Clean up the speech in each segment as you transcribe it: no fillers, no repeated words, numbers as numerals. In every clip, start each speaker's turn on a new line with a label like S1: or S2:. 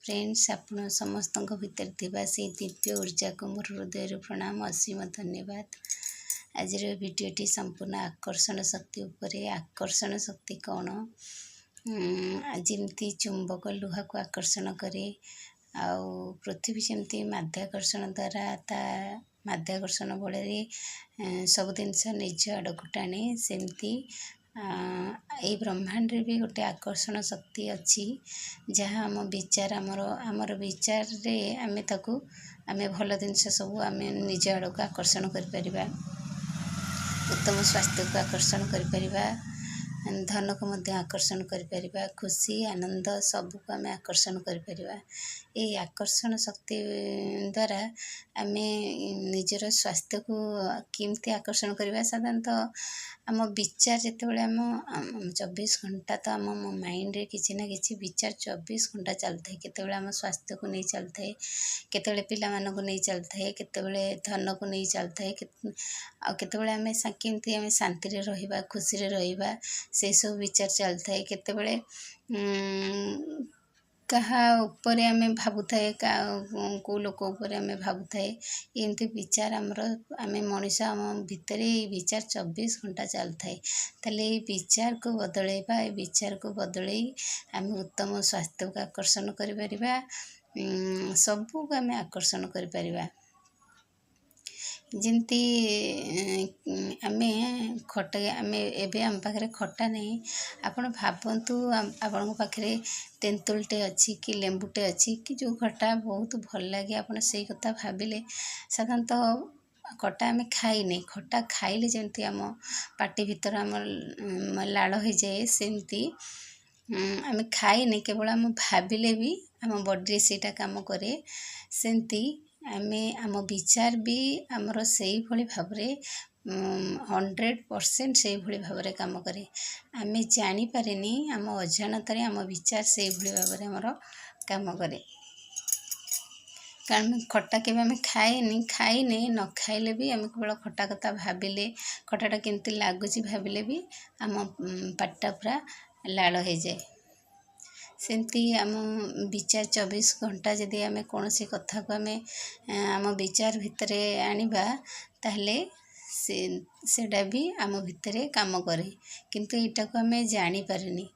S1: Friends आपण समस्त भितर थिबा से दिव्य ऊर्जा को मोर हृदय प्रणाम असीम धन्यवाद। आज भिडियोटी संपूर्ण आकर्षण शक्ति उपरे। आकर्षण शक्ति कौन? जमती चुंबक लुहा को आकर्षण करे आउ पृथ्वी जमती माध्याकर्षण द्वारा ता माध्याकर्षण बल सब जिनस निज आड़क टाणे सेमती ये ब्रह्मांड रे भी गोटे आकर्षण शक्ति अच्छी जहाँ आम विचार आमर विचार रे आमे ताकू आमे भल जिनस सब आमे निज आड़क आकर्षण कर उत्तम स्वास्थ्य को आकर्षण कर धन को मध्य आकर्षण कर खुशी आनंद सबको आमे आकर्षण कर आकर्षण शक्ति द्वारा आमे निजर स्वास्थ्य को केमती आकर्षण करवा। साधारणतः आम विचार जिते आम 24 घंटा तो आम माइंड रे किसी ना किसी विचार 24 घंटा चलता है। केते आम स्वास्थ्य को नहीं चलता है, केते पिला मान को नहीं चलता है, केते धन को नहीं चलता है, केते आम केमती आम शांति रे रहिबा खुशी रे रहिबा से सब विचार चलता है। केते कहा ऊपर आमे भावु थाए को लोक ऊपर आमे भावु थाए एमती विचार आमर आमे मनीष आम भितर विचार 24 घंटा चलता है। ताले विचार को बदलैबा विचार को बदलै आमे उत्तम स्वास्थ्य को आकर्षण करिपरिबा सबको आमे आकर्षण करिपरिबा। जमती आमे खटा आमे एबे आम पाखरे खटा नहीं आपण भावंतु आपण पाखरे तेंतुलटे अच्छी कि लेंबुटे अच्छी कि जो खटा बहुत भल लगे आपण से कथा भाविले। साधारणतः खटा आमे खाइने खटा खाइले जमती आम पाटी भीतर आम लाड़ हो जाए सेमती आमे खाइने केवल आम भाविले भी आम बॉडी सेटा काम करे सेमती आमे आम विचार भी आमर से भली भाव 100% से भली भाव काम करे। आमे जानी पारेनी आम अजाणतारे आम विचार से भली भाव आमर काम करे कारण खट्टा के आमे खाइने न खाइले भी आम केवल खट्टा कथा भाविले खट्टाटा केमती लगुच भाविले भी आम पाटा पूरा लाड़ हो जाए। सेमती आम विचार 24 घंटा जदि आमे कौन सी कथा को आमे आम विचार भितर आनिबा ताहले सेटा भी आम भितर काम करे किंतु एटा को आमे जानी पारेनी।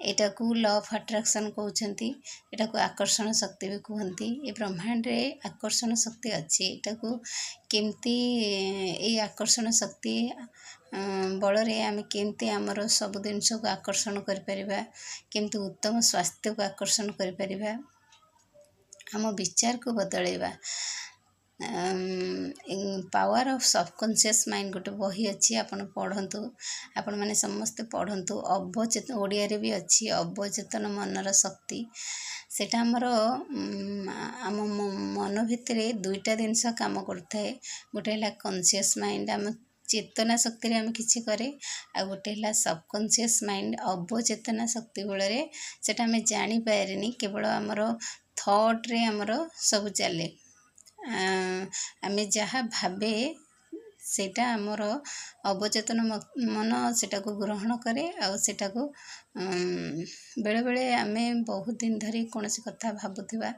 S1: एटा को लॉ ऑफ अट्रैक्शन कहउछंती, एटा को आकर्षण शक्ति भी कहंती। ए ब्रह्मांड रे आकर्षण शक्ति अच्छी एटा को केमती ए आकर्षण शक्ति बल रे आमे केमती आमर सब जिनस को आकर्षण करिपरिबा केमती उत्तम स्वास्थ्य को आकर्षण करिपरिबा आम विचार को बदलैबा। पावर ऑफ सबकॉन्शियस माइंड गोटे बही अच्छी आपण पढ़ंतु आपण माने समस्ते पढ़ंतु अवचेतन ओडिया रे भी अच्छी अवचेतन मनर शक्ति सेटा हमर आम मन भितर दुईटा जिनस काम करथाए। गोटे है कॉन्शियस माइंड आम चेतना शक्ति रे आम किछि करे आ गोटे है सबकॉन्शियस माइंड अवचेतना शक्ति बल रे सेटा आम जानी पारेनी केवल आमर थॉट रे आमर सब चले आमे जहाँ भावे सेटा आमर अवचेतन मन सेटा को ग्रहण करे आ सेटा को बेले बेले आमे बहुत दिन धरी कौन सी कथा भावुथिबा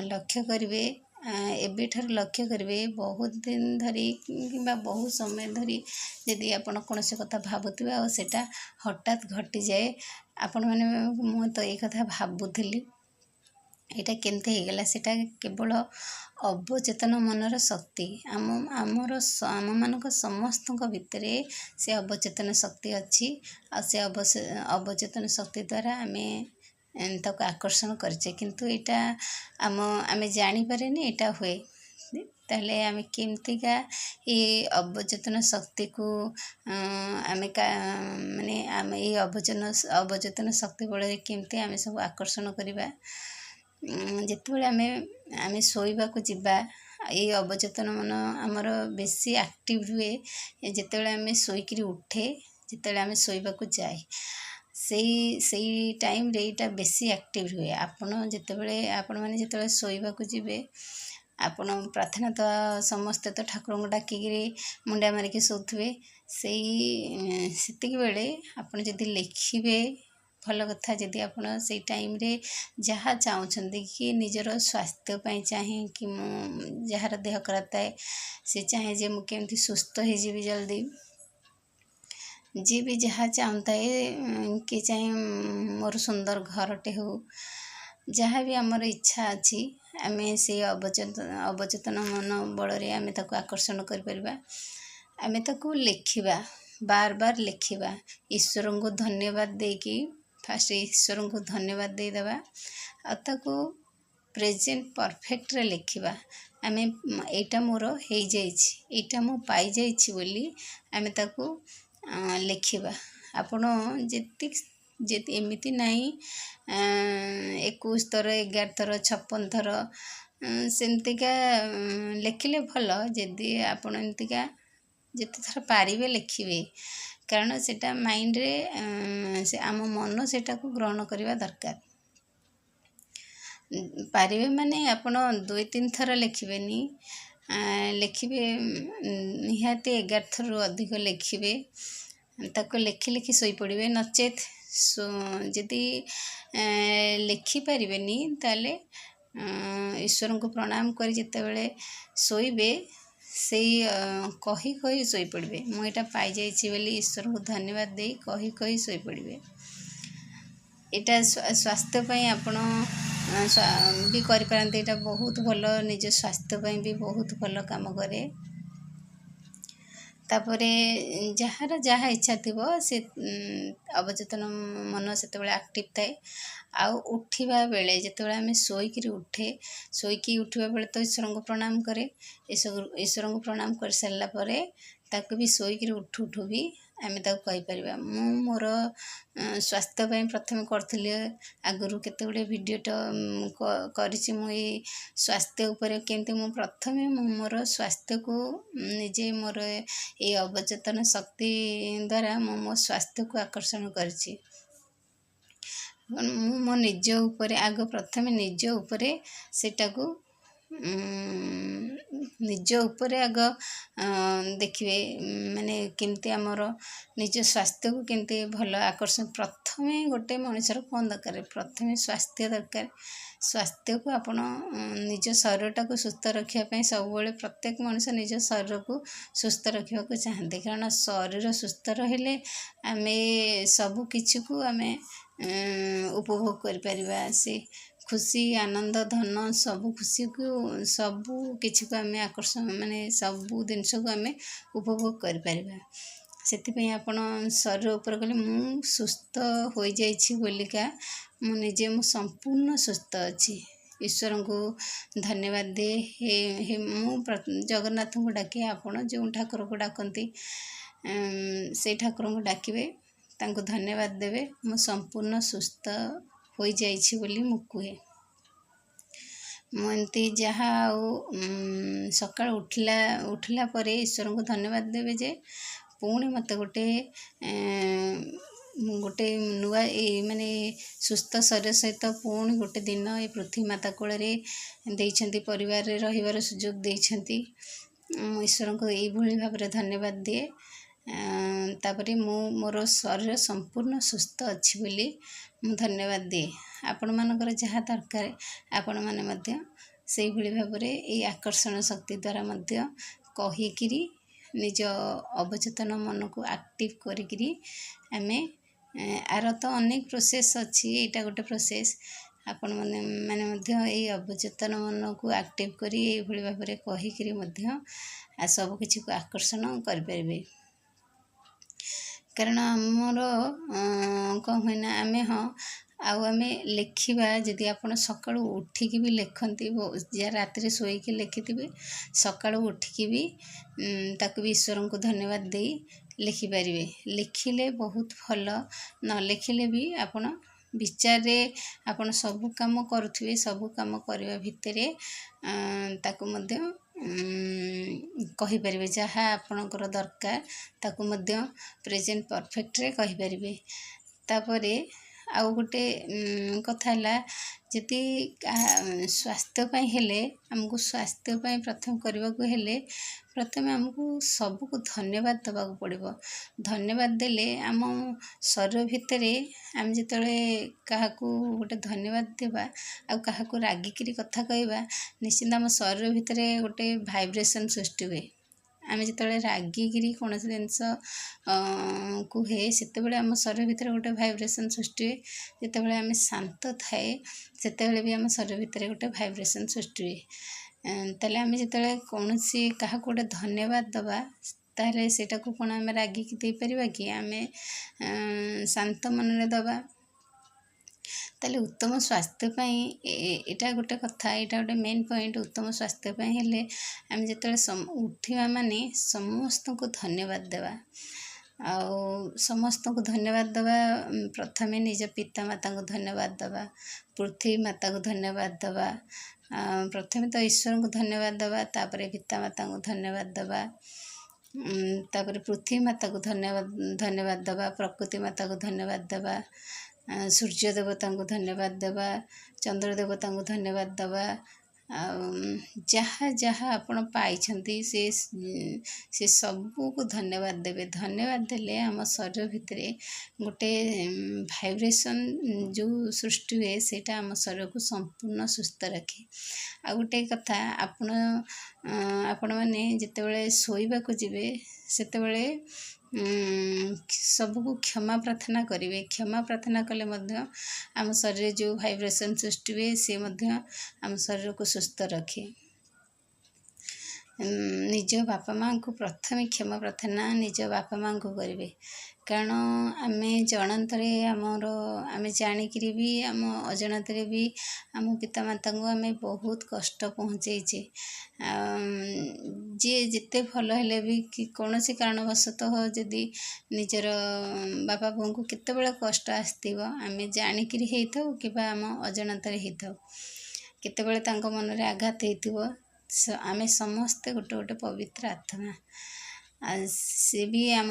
S1: लक्ष्य करिवे एबे ठार लक्ष्य करिवे बहुत दिन धरी किंबा बहुत समय धरी यदि आपण कौन सी कथा भावुथिबा आ सेटा हठात घटी जाए आपण माने मु तो ए कथा भावुथिली एटा केमते हो गला सेटा केवल अवचेतन मनर शक्ति आम मानक समस्त भितर से अवचेतन शक्ति अच्छी आ से अवचेतन शक्ति द्वारा आमे ताको आकर्षण करछे किंतु एटा आमे जानी पारेनी एटा हुए ताहले आमे केमतिका ये अवचेतन शक्ति को आमे माने आमे ये अवचेतन शक्ति बल केमती आमे सब आकर्षण करिबा। जिते आमे शोइबा को जिबा ये अवचेतन मन आमर बेसी एक्टिव हुए जिते आमे शोइकरी उठे जिते आमे शोइबा को जाए सेई टाइम रे एटा बेसी एक्टिव हुए। आपण जिते आपण माने जिते शोइबा को जिबे आपण प्रार्थना तो समस्ते तो ठाकुर को डाकिकी मुंडा मारिकी शोथुवे सेतिक बेले आपण जदि लिखिबे ଭଲ କଥା ଯଦି ଆପଣ ସେଇ ଟାଇମ୍ରେ ଯାହା ଚାହୁଁଛନ୍ତି କି ନିଜର ସ୍ୱାସ୍ଥ୍ୟ ପାଇଁ ଚାହେଁ କି ମୁଁ ଯାହାର ଦେହ ଖରାପ ଥାଏ ସେ ଚାହେଁ ଯେ ମୁଁ କେମିତି ସୁସ୍ଥ ହେଇଯିବି ଜଲ୍ଦି, ଯିଏ ବି ଯାହା ଚାହୁଁଥାଏ କି ଚାହେଁ ମୋର ସୁନ୍ଦର ଘରଟେ ହେଉ, ଯାହା ବି ଆମର ଇଚ୍ଛା ଅଛି ଆମେ ସେଇ ଅବଚେତନ ମନ ବଳରେ ଆମେ ତାକୁ ଆକର୍ଷଣ କରିପାରିବା। ଆମେ ତାକୁ ଲେଖିବା, ବାର ବାର ଲେଖିବା, ଈଶ୍ୱରଙ୍କୁ ଧନ୍ୟବାଦ ଦେଇକି ଫାଷ୍ଟ ଈଶ୍ୱରଙ୍କୁ ଧନ୍ୟବାଦ ଦେଇଦେବା ଆଉ ତାକୁ ପ୍ରେଜେଣ୍ଟ ପରଫେକ୍ଟରେ ଲେଖିବା। ଆମେ ଏଇଟା ମୋର ହେଇଯାଇଛି, ଏଇଟା ମୁଁ ପାଇଯାଇଛି ବୋଲି ଆମେ ତାକୁ ଲେଖିବା। ଆପଣ ଯେତିକି ଏମିତି ନାହିଁ 21 ଥର 11 ଥର 56 ଥର ସେମିତିକା ଲେଖିଲେ ଭଲ। ଯଦି ଆପଣ ଏମିତିକା ଯେତେ ଥର ପାରିବେ ଲେଖିବେ, କାରଣ ସେଇଟା ମାଇଣ୍ଡରେ ଆମ ମନ ସେଇଟାକୁ ଗ୍ରହଣ କରିବା ଦରକାର। ପାରିବେ ମାନେ ଆପଣ 2-3 ଥର ଲେଖିବେନି, ଲେଖିବେ ନିହାତି 11 ଥରରୁ ଅଧିକ ଲେଖିବେ। ତାକୁ ଲେଖି ଲେଖି ଶୋଇପଡ଼ିବେ। ନଚେତ୍ ଯଦି ଲେଖିପାରିବେନି ତାହେଲେ ଈଶ୍ୱରଙ୍କୁ ପ୍ରଣାମ କରି ଯେତେବେଳେ ଶୋଇବେ ସେଇ କହି କହି ଶୋଇପଡ଼ିବେ। ମୁଁ ଏଇଟା ପାଇଯାଇଛି ବୋଲି ଈଶ୍ୱରଙ୍କୁ ଧନ୍ୟବାଦ ଦେଇ କହି କହି ଶୋଇପଡ଼ିବେ। ଏଇଟା ସ୍ୱାସ୍ଥ୍ୟ ପାଇଁ ଆପଣ ବି କରିପାରନ୍ତି। ଏଇଟା ବହୁତ ଭଲ, ନିଜ ସ୍ୱାସ୍ଥ୍ୟ ପାଇଁ ବି ବହୁତ ଭଲ କାମ କରେ। ତାପରେ ଯାହାର ଯାହା ଇଚ୍ଛା ଥିବ ସେ ଅବଚେତନ ମନ ସେତେବେଳେ ଆକ୍ଟିଭ୍ ଥାଏ। ଆଉ ଉଠିବା ବେଳେ ଯେତେବେଳେ ଆମେ ଶୋଇକି ଉଠିବା ବେଳେ ତ ଈଶ୍ୱରଙ୍କୁ ପ୍ରଣାମ କରେ। ଈଶ୍ୱରଙ୍କୁ ପ୍ରଣାମ କରିସାରିଲା ପରେ ତାକୁ ବି ଶୋଇକି ଉଠୁ ବି ଆମେ ତାକୁ କହିପାରିବା। ମୁଁ ମୋର ସ୍ୱାସ୍ଥ୍ୟ ପାଇଁ ପ୍ରଥମେ କରୁଥିଲି, ଆଗରୁ କେତେ ଗୁଡ଼ିଏ ଭିଡ଼ିଓ କରିଛି ମୁଁ ଏଇ ସ୍ୱାସ୍ଥ୍ୟ ଉପରେ। କେମିତି ମୁଁ ପ୍ରଥମେ ମୋର ସ୍ୱାସ୍ଥ୍ୟକୁ ନିଜେ ମୋର ଏଇ ଅବଚେତନ ଶକ୍ତି ଦ୍ୱାରା ମୁଁ ମୋ ସ୍ୱାସ୍ଥ୍ୟକୁ ଆକର୍ଷଣ କରିଛି। ମୁଁ ମୋ ନିଜ ଉପରେ ପ୍ରଥମେ ନିଜ ଉପରେ ସେଟାକୁ ନିଜ ଉପରେ ଦେଖିବେ, ମାନେ କେମିତି ଆମର ନିଜ ସ୍ୱାସ୍ଥ୍ୟକୁ କେମିତି ଭଲ ଆକର୍ଷଣ। ପ୍ରଥମେ ଗୋଟେ ମଣିଷର କ'ଣ ଦରକାର? ପ୍ରଥମେ ସ୍ୱାସ୍ଥ୍ୟ ଦରକାର। ସ୍ୱାସ୍ଥ୍ୟକୁ ଆପଣ ନିଜ ଶରୀରଟାକୁ ସୁସ୍ଥ ରଖିବା ପାଇଁ ସବୁବେଳେ ପ୍ରତ୍ୟେକ ମଣିଷ ନିଜ ଶରୀରକୁ ସୁସ୍ଥ ରଖିବାକୁ ଚାହାନ୍ତି, କାରଣ ଶରୀର ସୁସ୍ଥ ରହିଲେ ଆମେ ସବୁ କିଛିକୁ ଆମେ ଉପଭୋଗ କରିପାରିବା। ସେ ଖୁସି ଆନନ୍ଦ ଧନ ସବୁ କିଛିକୁ ଆମେ ମାନେ ସବୁ ଜିନିଷକୁ ଆମେ ଉପଭୋଗ କରିପାରିବା। ସେଥିପାଇଁ ଆପଣ ଶରୀର ଉପରେ କହିଲେ ମୁଁ ସୁସ୍ଥ ହୋଇଯାଇଛି ବୋଲିକା ମୁଁ ନିଜେ ସମ୍ପୂର୍ଣ୍ଣ ସୁସ୍ଥ ଅଛି। ଈଶ୍ୱରଙ୍କୁ ଧନ୍ୟବାଦ ଦିଏ। ମୁଁ ଜଗନ୍ନାଥଙ୍କୁ ଡାକେ, ଆପଣ ଯେଉଁ ଠାକୁରଙ୍କୁ ଡାକନ୍ତି ସେଇ ଠାକୁରଙ୍କୁ ଡାକିବେ, ତାଙ୍କୁ ଧନ୍ୟବାଦ ଦେବେ। ମୁଁ ସମ୍ପୂର୍ଣ୍ଣ ସୁସ୍ଥ ହୋଇଯାଇଛି ବୋଲି ମୁଁ କୁହେ। ମୁଁ ଏମିତି ଯାହା ଆଉ ସକାଳୁ ଉଠିଲା ପରେ ଈଶ୍ୱରଙ୍କୁ ଧନ୍ୟବାଦ ଦେବେ ଯେ ପୁଣି ମୋତେ ଗୋଟେ ନୂଆ ମାନେ ସୁସ୍ଥ ଶରୀର ସହିତ ପୁଣି ଗୋଟେ ଦିନ ଏ ପୃଥିବୀ ମାତା କୋଳରେ ଦେଇଛନ୍ତି, ପରିବାରରେ ରହିବାର ସୁଯୋଗ ଦେଇଛନ୍ତି। ମୁଁ ଈଶ୍ୱରଙ୍କୁ ଏଇଭଳି ଭାବରେ ଧନ୍ୟବାଦ ଦିଏ। ତାପରେ ମୁଁ ମୋର ଶରୀର ସମ୍ପୂର୍ଣ୍ଣ ସୁସ୍ଥ ଅଛି ବୋଲି ମୁଁ ଧନ୍ୟବାଦ ଦିଏ। ଆପଣମାନଙ୍କର ଯାହା ଦରକାର ଆପଣମାନେ ମଧ୍ୟ ସେଇଭଳି ଭାବରେ ଏଇ ଆକର୍ଷଣ ଶକ୍ତି ଦ୍ୱାରା ମଧ୍ୟ କହିକିରି ନିଜ ଅବଚେତନ ମନକୁ ଆକ୍ଟିଭ୍ କରିକିରି ଆମେ ଆର ତ ଅନେକ ପ୍ରୋସେସ୍ ଅଛି, ଏଇଟା ଗୋଟେ ପ୍ରୋସେସ୍। ଆପଣମାନେ ମଧ୍ୟ ଏଇ ଅବଚେତନ ମନକୁ ଆକ୍ଟିଭ୍ କରି ଏଇଭଳି ଭାବରେ କହିକିରି ମଧ୍ୟ ସବୁକିଛିକୁ ଆକର୍ଷଣ କରିପାରିବେ। କାରଣ ଆମର କ'ଣ ହୁଏ ନା ଆମେ ଲେଖିବା। ଯଦି ଆପଣ ସକାଳୁ ଉଠିକି ବି ଲେଖନ୍ତି, ଯାହା ରାତିରେ ଶୋଇକି ଲେଖିଥିବେ ସକାଳୁ ଉଠିକି ବି ତାକୁ ବି ଈଶ୍ୱରଙ୍କୁ ଧନ୍ୟବାଦ ଦେଇ ଲେଖିପାରିବେ। ଲେଖିଲେ ବହୁତ ଭଲ, ନ ଲେଖିଲେ ବି ଆପଣ ବିଚାରରେ ଆପଣ ସବୁ କାମ କରୁଥିବେ, ସବୁ କାମ କରିବା ଭିତରେ ତାକୁ ମଧ୍ୟ କହିପାରିବେ। ଯାହା ଆପଣଙ୍କର ଦରକାର ତାକୁ ମଧ୍ୟ ପ୍ରେଜେଣ୍ଟ ପରଫେକ୍ଟରେ କହିପାରିବେ। ତାପରେ ଆଉ ଗୋଟେ କଥା ହେଲା ଯଦି ସ୍ୱାସ୍ଥ୍ୟ ପାଇଁ ହେଲେ ଆମକୁ ସ୍ୱାସ୍ଥ୍ୟ ପାଇଁ ପ୍ରଥମେ କରିବାକୁ ହେଲେ ପ୍ରଥମେ ଆମକୁ ସବୁକୁ ଧନ୍ୟବାଦ ଦେବାକୁ ପଡ଼ିବ। ଧନ୍ୟବାଦ ଦେଲେ ଆମ ଶରୀର ଭିତରେ ଆମେ ଯେତେବେଳେ କାହାକୁ ଗୋଟେ ଧନ୍ୟବାଦ ଦେବା ଆଉ କାହାକୁ ରାଗିକିରି କଥା କହିବା ନିଶ୍ଚିନ୍ତ ଆମ ଶରୀର ଭିତରେ ଗୋଟେ ଭାଇବ୍ରେସନ୍ ସୃଷ୍ଟି ହୁଏ। ଆମେ ଯେତେବେଳେ ରାଗିକିରି କୌଣସି ଜିନିଷ କୁହେ ସେତେବେଳେ ଆମ ଶରୀର ଭିତରେ ଗୋଟେ ଭାଇବ୍ରେସନ୍ ସୃଷ୍ଟି ହୁଏ। ଯେତେବେଳେ ଆମେ ଶାନ୍ତ ଥାଏ ସେତେବେଳେ ବି ଆମ ଶରୀର ଭିତରେ ଗୋଟେ ଭାଇବ୍ରେସନ୍ ସୃଷ୍ଟି ହୁଏ। ତାହେଲେ ଆମେ ଯେତେବେଳେ କୌଣସି କାହାକୁ ଗୋଟେ ଧନ୍ୟବାଦ ଦେବା ତାହେଲେ ସେଇଟାକୁ କ'ଣ ଆମେ ରାଗିକି ଦେଇପାରିବା କି? ଆମେ ଶାନ୍ତ ମନରେ ଦେବା। ତାହେଲେ ଉତ୍ତମ ସ୍ୱାସ୍ଥ୍ୟ ପାଇଁ ଏଇଟା ଗୋଟେ କଥା, ଏଇଟା ଗୋଟେ ମେନ୍ ପଏଣ୍ଟ। ଉତ୍ତମ ସ୍ୱାସ୍ଥ୍ୟ ପାଇଁ ହେଲେ ଆମେ ଯେତେବେଳେ ଉଠିବା ମାନେ ସମସ୍ତଙ୍କୁ ଧନ୍ୟବାଦ ଦେବା। ଆଉ ସମସ୍ତଙ୍କୁ ଧନ୍ୟବାଦ ଦେବା, ପ୍ରଥମେ ନିଜ ପିତାମାତାଙ୍କୁ ଧନ୍ୟବାଦ ଦେବା, ପୃଥିବୀ ମାତାକୁ ଧନ୍ୟବାଦ ଦେବା। ପ୍ରଥମେ ତ ଈଶ୍ୱରଙ୍କୁ ଧନ୍ୟବାଦ ଦେବା, ତାପରେ ପିତାମାତାଙ୍କୁ ଧନ୍ୟବାଦ ଦେବା, ତାପରେ ପୃଥିବୀ ମାତାକୁ ଧନ୍ୟବାଦ ଦେବା, ପ୍ରକୃତି ମାତାକୁ ଧନ୍ୟବାଦ ଦେବା, ସୂର୍ଯ୍ୟ ଦେବତାଙ୍କୁ ଧନ୍ୟବାଦ ଦେବା, ଚନ୍ଦ୍ର ଦେବତାଙ୍କୁ ଧନ୍ୟବାଦ ଦେବା। ଆଉ ଯାହା ଯାହା ଆପଣ ପାଇଛନ୍ତି ସେ ସବୁକୁ ଧନ୍ୟବାଦ ଦେବେ। ଧନ୍ୟବାଦ ଦେଲେ ଆମ ଶରୀର ଭିତରେ ଗୋଟେ ଭାଇବ୍ରେସନ୍ ଯେଉଁ ସୃଷ୍ଟି ହୁଏ ସେଇଟା ଆମ ଶରୀରକୁ ସମ୍ପୂର୍ଣ୍ଣ ସୁସ୍ଥ ରଖେ। ଆଉ ଗୋଟେ କଥା, ଆପଣମାନେ ଯେତେବେଳେ ଶୋଇବାକୁ ଯିବେ ସେତେବେଳେ ସବୁକୁ କ୍ଷମା ପ୍ରାର୍ଥନା କରିବେ। କ୍ଷମା ପ୍ରାର୍ଥନା କଲେ ମଧ୍ୟ ଆମ ଶରୀରରେ ଯେଉଁ ଭାଇବ୍ରେସନ୍ ସୃଷ୍ଟି ହୁଏ ସେ ମଧ୍ୟ ଆମ ଶରୀରକୁ ସୁସ୍ଥ ରଖେ। ନିଜ ବାପା ମାଆଙ୍କୁ ପ୍ରଥମେ କ୍ଷମା ପ୍ରାର୍ଥନା ନିଜ ବାପା ମାଆଙ୍କୁ କରିବେ। କାରଣ ଆମେ ଜଣାନ୍ତରେ ଆମେ ଜାଣିକିରି ବି ଆମ ଅଜାଣତରେ ବି ଆମ ପିତାମାତାଙ୍କୁ ଆମେ ବହୁତ କଷ୍ଟ ପହଞ୍ଚେଇଛେ। ଯିଏ ଯେତେ ଭଲ ହେଲେ ବି କୌଣସି କାରଣବଶତଃ ଯଦି ନିଜର ବାପା ବୋଉଙ୍କୁ କେତେବେଳେ କଷ୍ଟ ଆସିଥିବ, ଆମେ ଜାଣିକିରି ହେଇଥାଉ କିମ୍ବା ଆମ ଅଜାଣତରେ ହେଇଥାଉ, କେତେବେଳେ ତାଙ୍କ ମନରେ ଆଘାତ ହେଇଥିବ, ଆମେ ସମସ୍ତେ ଗୋଟେ ଗୋଟେ ପବିତ୍ର ଆତ୍ମା। ସେ ବି ଆମ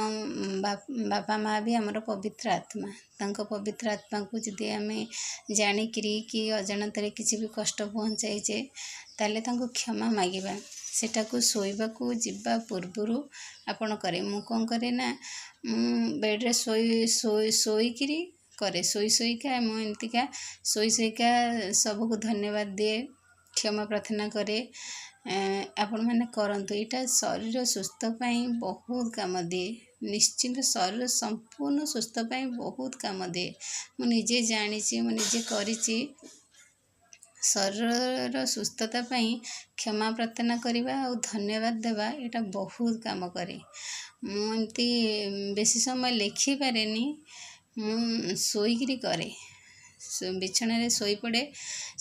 S1: ବାପା ମା ବି ଆମର ପବିତ୍ର ଆତ୍ମା। ତାଙ୍କ ପବିତ୍ର ଆତ୍ମାକୁ ଯଦି ଆମେ ଜାଣିକିରି କି ଅଜାଣତରେ କିଛି ବି କଷ୍ଟ ପହଞ୍ଚାଇଛେ ତାହେଲେ ତାଙ୍କୁ କ୍ଷମା ମାଗିବା। ସେଟାକୁ ଶୋଇବାକୁ ଯିବା ପୂର୍ବରୁ ଆପଣ କରେ। ମୁଁ କ'ଣ କରେ ନା, ମୁଁ ବେଡ଼୍ରେ ଶୋଇକିରି କରେ। ଶୋଇକା ମୁଁ ଏମିତିକା ଶୋଇକା ସବୁକୁ ଧନ୍ୟବାଦ ଦିଏ, କ୍ଷମା ପ୍ରାର୍ଥନା କରେ। ଆପଣମାନେ କରନ୍ତୁ, ଏଇଟା ଶରୀର ସୁସ୍ଥ ପାଇଁ ବହୁତ କାମ ଦିଏ। ନିଶ୍ଚିନ୍ତ ଶରୀର ସମ୍ପୂର୍ଣ୍ଣ ସୁସ୍ଥ ପାଇଁ ବହୁତ କାମ ଦିଏ। ମୁଁ ନିଜେ ଜାଣିଛି, ମୁଁ ନିଜେ କରିଛି। ଶରୀରର ସୁସ୍ଥତା ପାଇଁ କ୍ଷମା ପ୍ରାର୍ଥନା କରିବା ଆଉ ଧନ୍ୟବାଦ ଦେବା ଏଇଟା ବହୁତ କାମ କରେ। ମୁଁ ଏମିତି ବେଶୀ ସମୟ ଲେଖିପାରେନି, ମୁଁ ଶୋଇକିରି କରେ। ବିଛଣାରେ ଶୋଇପଡ଼େ,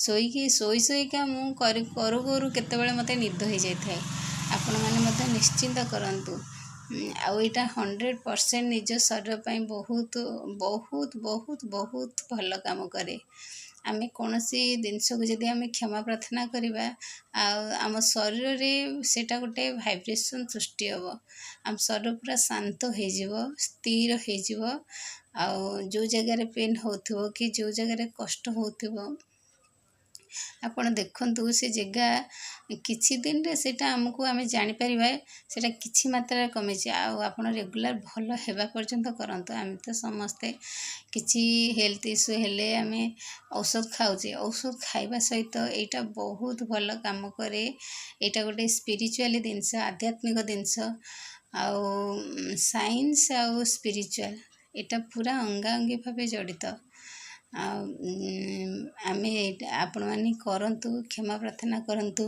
S1: ଶୋଇକା ମୁଁ କରୁ କେତେବେଳେ ମୋତେ ନିଦ ହେଇଯାଇଥାଏ। ଆପଣମାନେ ମଧ୍ୟ ନିଶ୍ଚିନ୍ତ କରନ୍ତୁ। ଆଉ ଏଇଟା 100% ନିଜ ଶରୀର ପାଇଁ ବହୁତ ବହୁତ ବହୁତ ବହୁତ ଭଲ କାମ କରେ। ଆମେ କୌଣସି ଜିନିଷକୁ ଯଦି ଆମେ କ୍ଷମା ପ୍ରାର୍ଥନା କରିବା, ଆଉ ଆମ ଶରୀରରେ ସେଇଟା ଗୋଟେ ଭାଇବ୍ରେସନ୍ ସୃଷ୍ଟି ହେବ। ଆମ ଶରୀର ପୁରା ଶାନ୍ତ ହେଇଯିବ, ସ୍ଥିର ହେଇଯିବ। ଆଉ ଯେଉଁ ଜାଗାରେ ପେନ୍ ହେଉଥିବ କି ଯେଉଁ ଜାଗାରେ କଷ୍ଟ ହେଉଥିବ, ଆପଣ ଦେଖନ୍ତୁ ସେ ଜାଗା କିଛି ଦିନରେ ସେଇଟା ଆମେ ଜାଣିପାରିବା ସେଇଟା କିଛି ମାତ୍ରାରେ କମିଛି। ଆଉ ଆପଣ ରେଗୁଲାର ଭଲ ହେବା ପର୍ଯ୍ୟନ୍ତ କରନ୍ତୁ। ଆମେ ତ ସମସ୍ତେ କିଛି ହେଲ୍ଥ ଇସ୍ୟୁ ହେଲେ ଆମେ ଔଷଧ ଖାଉଛେ। ଔଷଧ ଖାଇବା ସହିତ ଏଇଟା ବହୁତ ଭଲ କାମ କରେ। ଏଇଟା ଗୋଟେ ସ୍ପିରିଚୁଆଲି ଜିନିଷ, ଆଧ୍ୟାତ୍ମିକ ଜିନିଷ। ଆଉ ସାଇନ୍ସ ଆଉ ସ୍ପିରିଚୁଆଲ ଏଇଟା ପୁରା ଅଙ୍ଗାଅଙ୍ଗୀ ଭାବେ ଜଡ଼ିତ। ଆଉ ଆପଣମାନେ କରନ୍ତୁ, କ୍ଷମା ପ୍ରାର୍ଥନା କରନ୍ତୁ।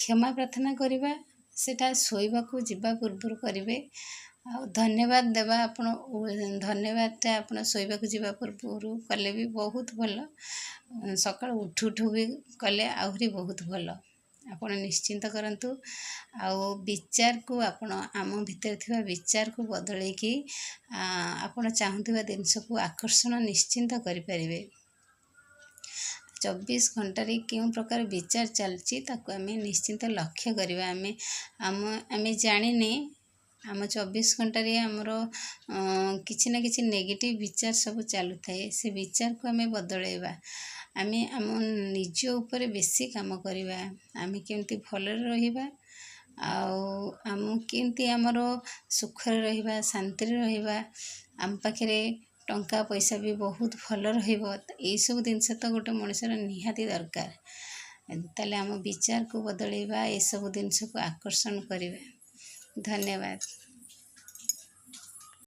S1: କ୍ଷମା ପ୍ରାର୍ଥନା କରିବା ସେଇଟା ଶୋଇବାକୁ ଯିବା ପୂର୍ବରୁ କରିବେ। ଆଉ ଧନ୍ୟବାଦ ଦେବା, ଧନ୍ୟବାଦଟା ଆପଣ ଶୋଇବାକୁ ଯିବା ପୂର୍ବରୁ କଲେ ବି ବହୁତ ଭଲ। ସକାଳୁ ଉଠୁ ବି କଲେ ଆହୁରି ବହୁତ ଭଲ। ଆପଣ ନିଶ୍ଚିନ୍ତ କରନ୍ତୁ। ଆଉ ବିଚାରକୁ ଆମ ଭିତରେ ଥିବା ବିଚାରକୁ ବଦଳେଇକି ଆପଣ ଚାହୁଁଥିବା ଜିନିଷକୁ ଆକର୍ଷଣ ନିଶ୍ଚିନ୍ତ କରିପାରିବେ। 24 ଘଣ୍ଟାରେ କେଉଁ ପ୍ରକାର ବିଚାର ଚାଲିଛି ତାକୁ ଆମେ ନିଶ୍ଚିନ୍ତ ଲକ୍ଷ୍ୟ କରିବା। ଆମେ ଜାଣିନେ ଆମ 24 ଘଣ୍ଟାରେ ଆମର କିଛି ନା କିଛି ନେଗେଟିଭ୍ ବିଚାର ସବୁ ଚାଲୁଥାଏ। ସେ ବିଚାରକୁ ଆମେ ବଦଳାଇବା। ଆମେ ଆମ ନିଜ ଉପରେ ବେଶୀ କାମ କରିବା। ଆମେ କେମିତି ଭଲରେ ରହିବା, ଆଉ ଆମ କେମିତି ଆମର ସୁଖରେ ରହିବା, ଶାନ୍ତିରେ ରହିବା, ଆମ ପାଖରେ ଟଙ୍କା ପଇସା ବି ବହୁତ ଭଲ ରହିବ। ଏଇସବୁ ଜିନିଷ ତ ଗୋଟେ ମଣିଷର ନିହାତି ଦରକାର। ତାହେଲେ ଆମ ବିଚାରକୁ ବଦଳାଇବା, ଏସବୁ ଜିନିଷକୁ ଆକର୍ଷଣ କରିବା। ଧନ୍ୟବାଦ।